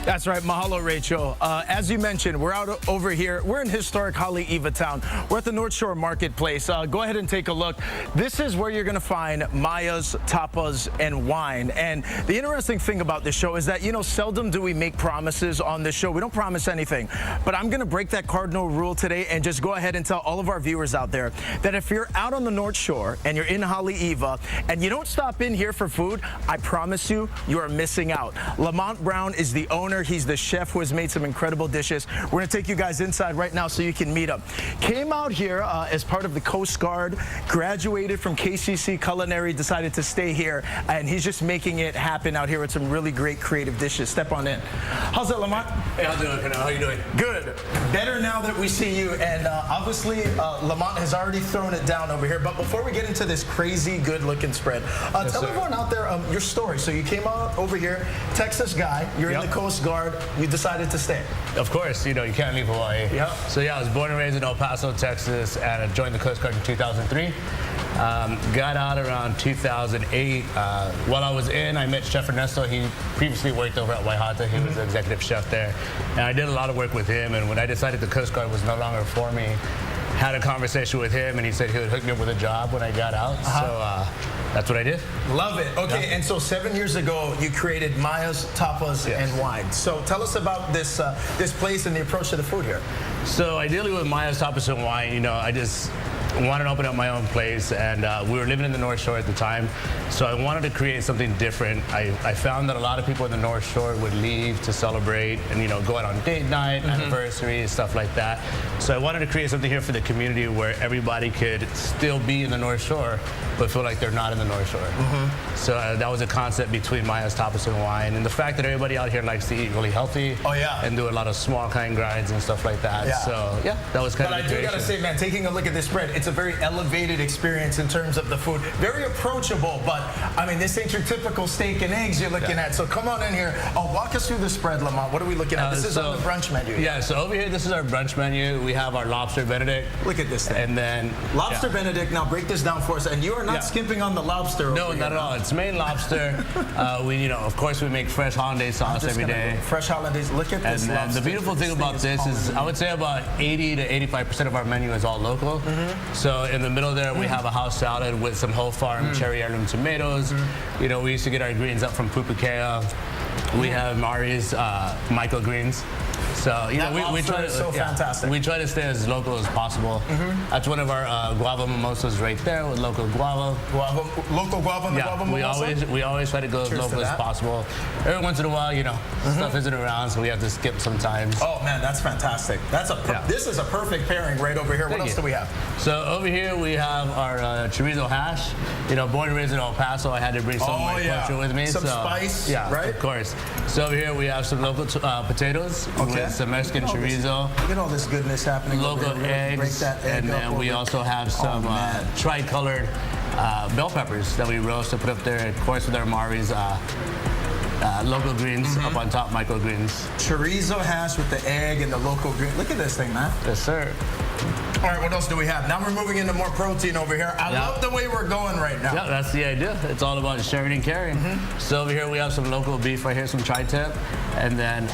That's right. Mahalo, Rachel. As you mentioned, we're out over here. We're in historic Haleiwa town. We're at the North Shore Marketplace. Go ahead and take a look. This is where you're going to find Maya's, Tapas, and wine. And the interesting thing about this show is that, you know, seldom do we make promises on this show. We don't promise anything. But I'm going to break that cardinal rule today and just go ahead and tell all of our viewers out there that if you're out on the North Shore and you're in Haleiwa and you don't stop in here for food, I promise you, you are missing out. Lamont Brown is the owner. He's the chef who has made some incredible dishes. We're going to take you guys inside right now so you can meet him. Came out here as part of the Coast Guard, graduated from KCC Culinary, decided to stay here, and he's just making it happen out here with some really great creative dishes. Step on in. How's that, Lamont? Hey, how's it going, Kainoa? How you doing? Good. Better now that we see you, and obviously Lamont has already thrown it down over here, but before we get into this crazy good-looking spread, tell everyone out there your story. So you came out over here, Texas guy, you're in the Coast Guard, you decided to stay. Of course, you know, you can't leave Hawaii. Yep. So yeah, I was born and raised in El Paso, Texas, and I joined the Coast Guard in 2003. Got out around 2008. While I was in, I met Chef Ernesto. He previously worked over at Waihata. He was the executive chef there. And I did a lot of work with him, and when I decided the Coast Guard was no longer for me, had a conversation with him, and he said he would hook me up with a job when I got out. So that's what I did. Love it. Okay, and so 7 years ago, you created Maya's, Tapas, and wine. So tell us about this this place and the approach to the food here. So ideally with Maya's, Tapas, and wine, you know, I just wanted to open up my own place, and we were living in the North Shore at the time, so I wanted to create something different. I found that a lot of people in the North Shore would leave to celebrate and, you know, go out on date night, anniversaries, stuff like that. So I wanted to create something here for the community where everybody could still be in the North Shore but feel like they're not in the North Shore. So that was a concept between Maya's, Tapas, and wine, and the fact that everybody out here likes to eat really healthy and do a lot of small kind grinds and stuff like that. So yeah, that was kind of the creation. But I do gotta say, man, taking a look at this spread, it's a very elevated experience in terms of the food. Very approachable, but I mean, this ain't your typical steak and eggs you're looking at. So come on in here. Walk us through the spread, Lamont. What are we looking at? This is on the brunch menu. Yeah, so over here, this is our brunch menu. We have our lobster Benedict. Look at this thing. And then lobster Benedict. Now break this down for us. And you are not skimping on the lobster. No, not at all. It's Maine lobster. We, you know, of course, we make fresh hollandaise sauce every day. Fresh hollandaise. Look at this. And the beautiful thing about this is, I would say about 80 to 85% of our menu is all local. So in the middle there, we have a house salad with some whole farm cherry heirloom tomatoes. You know, we used to get our greens up from Pupukea. We have Mari's microgreens. So you know, we try to fantastic. We try to stay as local as possible. That's one of our guava mimosas right there with local guava. Local guava in the guava mimosa? We always try to go as local as possible. Every once in a while, you know, stuff isn't around, so we have to skip sometimes. Oh man, that's fantastic. That's this is a perfect pairing right over here. What else do we have? So over here we have our chorizo hash. You know, born and raised in El Paso, I had to bring some of my culture with me. Some spice, right? Of course. So over here we have some local potatoes. With some Mexican chorizo. Look at all this goodness happening. Local eggs, and then we also have some tri-colored bell peppers that we roast to put up there, of course, with our Mari's local greens up on top, microgreens. Chorizo hash with the egg and the local green. Look at this thing, man. Yes, sir. All right, what else do we have? Now we're moving into more protein over here. I love the way we're going right now. Yeah, that's the idea. It's all about sharing and caring. So over here we have some local beef right here, some tri-tip. And then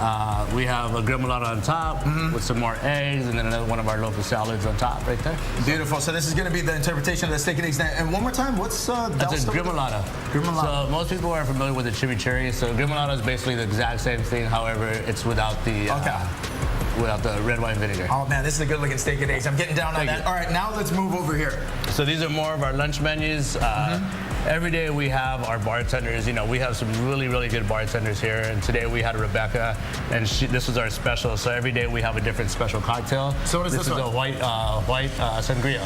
we have a gremolata on top with some more eggs, and then another one of our local salads on top right there. Beautiful. So this is going to be the interpretation of the steak and eggs. And one more time, what's that's a gremolata. So most people are familiar with the chimichurri. So gremolata is basically the exact same thing. However, it's without the without the red wine vinegar. Oh man, this is a good looking steak and eggs. I'm getting down on that. All right, now let's move over here. So these are more of our lunch menus. Every day we have our bartenders. You know, we have some really, really good bartenders here. And today we had Rebecca, and this was our special. So every day we have a different special cocktail. So what is this one? This is a white sangria.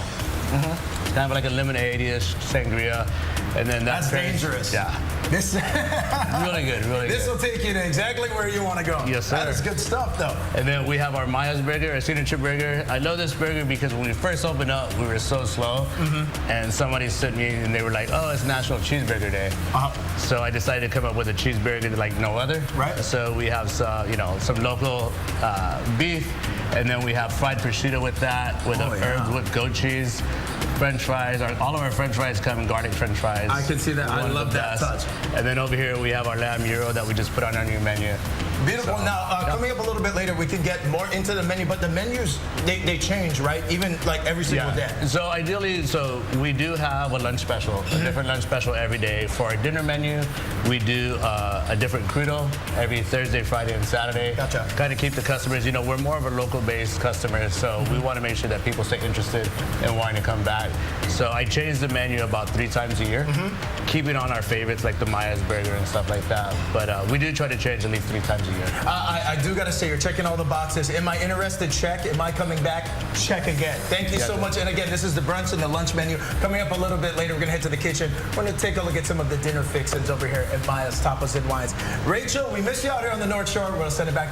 Kind of like a lemonade-ish sangria. And then that's dangerous. Yeah. This really good, really good. This will take you to exactly where you want to go. Yes, sir. That is good stuff, though. And then we have our Maya's burger, our signature burger. I love this burger because when we first opened up, we were so slow. And somebody sent me, and they were like, "Oh, it's National Cheeseburger Day." So I decided to come up with a cheeseburger like no other. Right. So we have some, you know, some local beef, and then we have fried prosciutto with that, with herbs with goat cheese. French fries. All of our French fries come in garlic French fries. I can see that. I love that touch. And then over here we have our lamb gyro that we just put on our new menu. Beautiful. So, now, coming up a little bit later, we can get more into the menu, but the menus, they change, right? Even like every single day. So ideally, we do have a lunch special, a different lunch special every day. For our dinner menu, we do a different crudo every Thursday, Friday, and Saturday. Gotcha. Kind of keep the customers, we're more of a local-based customer, so we want to make sure that people stay interested and wanting to come back. So I change the menu about 3 times a year, keeping on our favorites like the Maya's burger and stuff like that. But we do try to change at least 3 times a year. I do got to say, you're checking all the boxes. Am I interested? Check. Am I coming back? Check again. Thank you so much. And again, this is the brunch and the lunch menu. Coming up a little bit later, we're going to head to the kitchen. We're going to take a look at some of the dinner fixins over here at Maya's Tapas and Wines. Rachel, we miss you out here on the North Shore. We'll send it back to